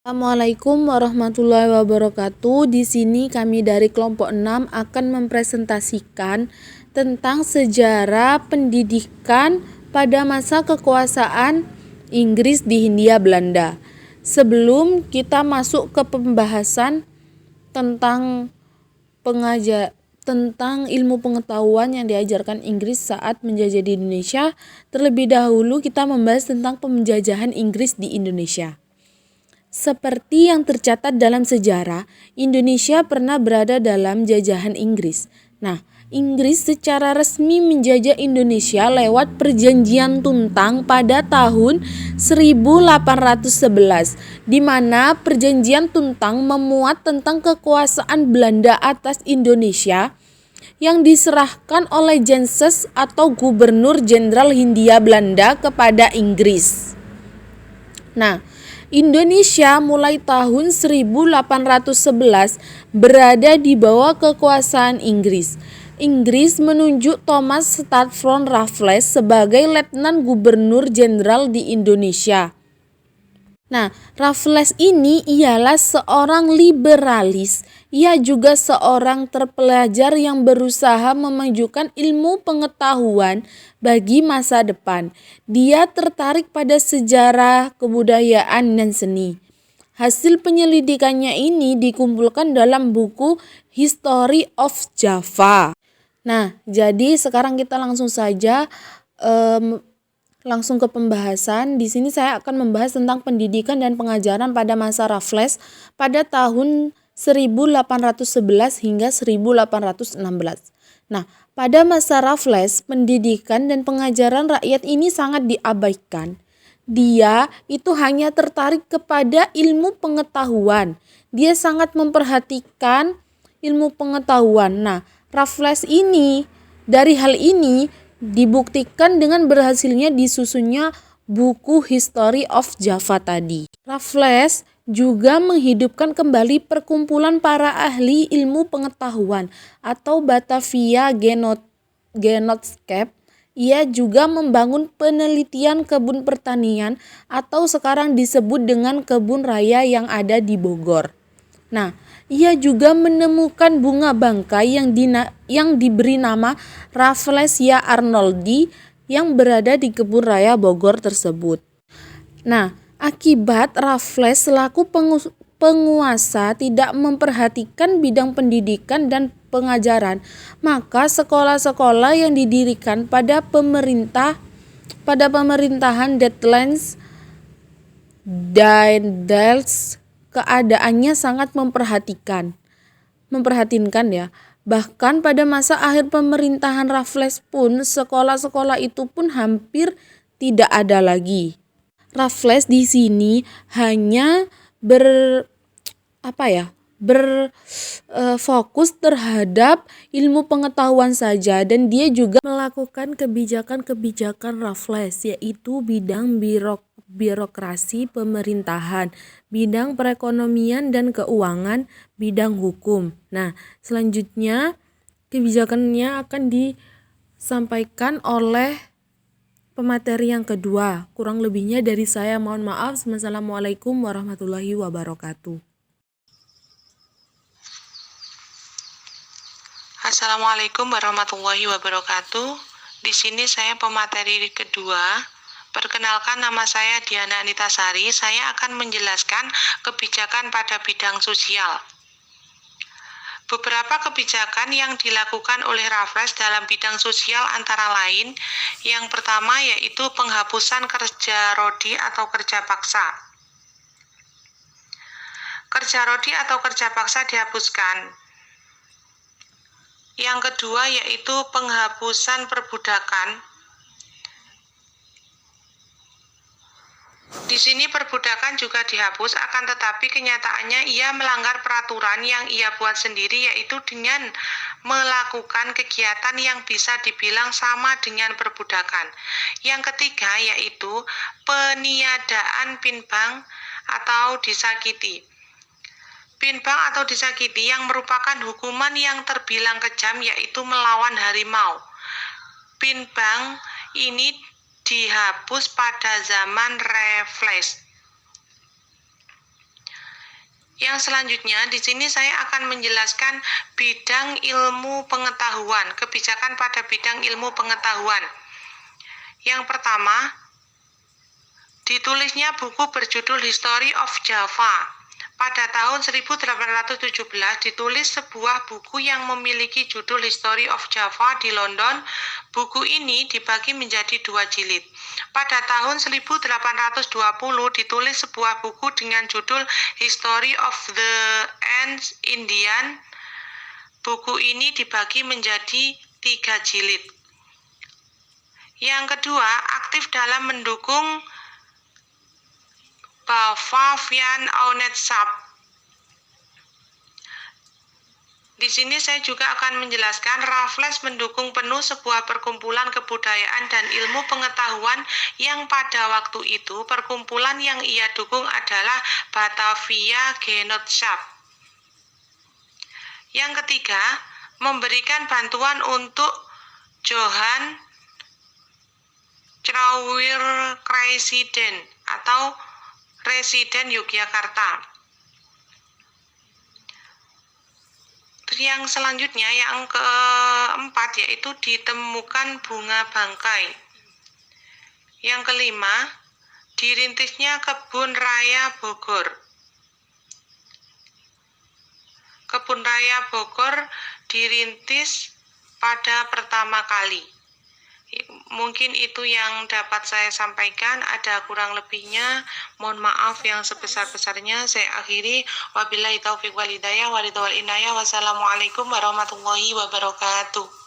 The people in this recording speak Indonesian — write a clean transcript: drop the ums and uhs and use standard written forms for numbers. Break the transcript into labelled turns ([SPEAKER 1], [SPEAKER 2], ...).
[SPEAKER 1] Assalamualaikum warahmatullahi wabarakatuh. Di sini kami dari kelompok 6 akan mempresentasikan tentang sejarah pendidikan pada masa kekuasaan Inggris di Hindia Belanda. Sebelum kita masuk ke pembahasan tentang ilmu pengetahuan yang diajarkan Inggris saat menjajah di Indonesia, terlebih dahulu kita membahas tentang penjajahan Inggris di Indonesia. Seperti yang tercatat dalam sejarah, Indonesia pernah berada dalam jajahan Inggris. Nah, Inggris secara resmi menjajah Indonesia lewat Perjanjian Tuntang pada tahun 1811, di mana Perjanjian Tuntang memuat tentang kekuasaan Belanda atas Indonesia yang diserahkan oleh Jenses atau Gubernur Jenderal Hindia Belanda kepada Inggris. Nah, Indonesia mulai tahun 1811 berada di bawah kekuasaan Inggris. Inggris menunjuk Thomas Stafford Raffles sebagai Letnan Gubernur Jenderal di Indonesia. Nah, Raffles ini ialah seorang liberalis. Ia juga seorang terpelajar yang berusaha memajukan ilmu pengetahuan bagi masa depan. Dia tertarik pada sejarah, kebudayaan, dan seni. Hasil penyelidikannya ini dikumpulkan dalam buku History of Java. Nah, jadi sekarang kita langsung saja langsung ke pembahasan. Di sini saya akan membahas tentang pendidikan dan pengajaran pada masa Raffles pada tahun 1811 hingga 1816. Nah, pada masa Raffles, pendidikan dan pengajaran rakyat ini sangat diabaikan. Dia itu hanya tertarik kepada ilmu pengetahuan. Dia sangat memperhatikan ilmu pengetahuan. Nah, Raffles ini dari hal ini dibuktikan dengan berhasilnya disusunnya buku History of Java tadi. Raffles juga menghidupkan kembali perkumpulan para ahli ilmu pengetahuan atau Batavia Genootschap. Ia juga membangun penelitian kebun pertanian atau sekarang disebut dengan kebun raya yang ada di Bogor. Nah, ia juga menemukan bunga bangkai yang diberi nama Rafflesia arnoldi yang berada di kebun raya Bogor tersebut. Nah, akibat Raffles selaku penguasa tidak memperhatikan bidang pendidikan dan pengajaran, maka sekolah-sekolah yang didirikan pada pemerintahan Daendels keadaannya sangat memperhatinkan ya. Bahkan pada masa akhir pemerintahan Raffles pun sekolah-sekolah itu pun hampir tidak ada lagi. Raffles di sini hanya berfokus terhadap ilmu pengetahuan saja, dan dia juga melakukan kebijakan-kebijakan Raffles, yaitu bidang birokrasi pemerintahan, bidang perekonomian dan keuangan, bidang hukum. Nah, selanjutnya kebijakannya akan disampaikan oleh pemateri yang kedua. Kurang lebihnya dari saya mohon maaf. Wassalamualaikum warahmatullahi wabarakatuh.
[SPEAKER 2] Assalamualaikum warahmatullahi wabarakatuh. Di sini saya pemateri kedua. Perkenalkan, nama saya Diana Anitasari. Saya akan menjelaskan kebijakan pada bidang sosial. Beberapa kebijakan yang dilakukan oleh Raffles dalam bidang sosial antara lain, yang pertama yaitu penghapusan kerja rodi atau kerja paksa. Kerja rodi atau kerja paksa dihapuskan. Yang kedua yaitu penghapusan perbudakan. Di sini perbudakan juga dihapus, akan tetapi kenyataannya ia melanggar peraturan yang ia buat sendiri, yaitu dengan melakukan kegiatan yang bisa dibilang sama dengan perbudakan. Yang ketiga yaitu peniadaan pinbang atau disakiti. Pinbang atau disakiti yang merupakan hukuman yang terbilang kejam, yaitu melawan harimau. Pinbang ini dihapus pada zaman Raffles. Yang selanjutnya, di sini saya akan menjelaskan bidang ilmu pengetahuan, kebijakan pada bidang ilmu pengetahuan. Yang pertama, ditulisnya buku berjudul History of Java. Pada tahun 1817 ditulis sebuah buku yang memiliki judul History of Java di London. Buku ini dibagi menjadi 2 jilid. Pada tahun 1820 ditulis sebuah buku dengan judul History of the East Indian. Buku ini dibagi menjadi 3 jilid. Yang kedua, aktif dalam mendukung Bavavian Auneschaft. Di sini saya juga akan menjelaskan Raffles mendukung penuh sebuah perkumpulan kebudayaan dan ilmu pengetahuan yang pada waktu itu perkumpulan yang ia dukung adalah Batavia Genootschap. Yang ketiga, memberikan bantuan untuk Johann Crauer-Reisden atau Residen Yogyakarta. Yang selanjutnya, yang keempat, yaitu ditemukan bunga bangkai. Yang kelima, dirintisnya Kebun Raya Bogor. Kebun Raya Bogor dirintis pada pertama kali. Mungkin itu yang dapat saya sampaikan. Ada kurang lebihnya, mohon maaf yang sebesar-besarnya. Saya akhiri. Wabillahi taufiq wal hidayah, walidawal inayah. Wassalamualaikum warahmatullahi wabarakatuh.